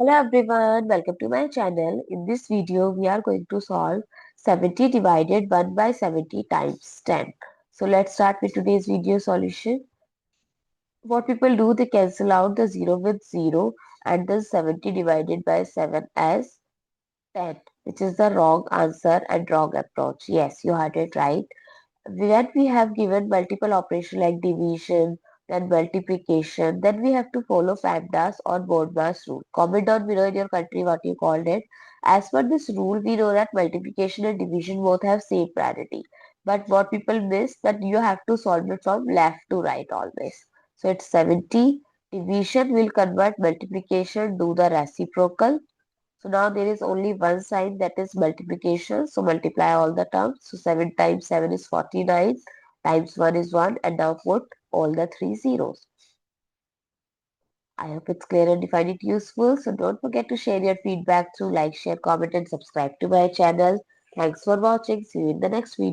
Hello everyone, welcome to my channel. In this video, we are going to solve 70 divided 1 by 70 times 10. So let's start with today's video solution. What people do, they cancel out the 0 with 0 and then 70 divided by 7 as 10, which is the wrong answer and wrong approach. Yes, you heard it right. When we have given multiple operation like division, then multiplication, then we have to follow PEMDAS or BODMAS rule. Comment down below in your country what you called it. As per this rule, we know that multiplication and division both have same priority. But what people miss that you have to solve it from left to right always. So it's 70. Division will convert multiplication to the reciprocal. So now there is only one sign, that is multiplication. So multiply all the terms. So 7 times 7 is 49, times 1 is 1, and now put all the three zeros. I hope it's clear and you find it useful. So don't forget to share your feedback through like, share, comment, and subscribe to my channel. Thanks for watching. See you in the next video.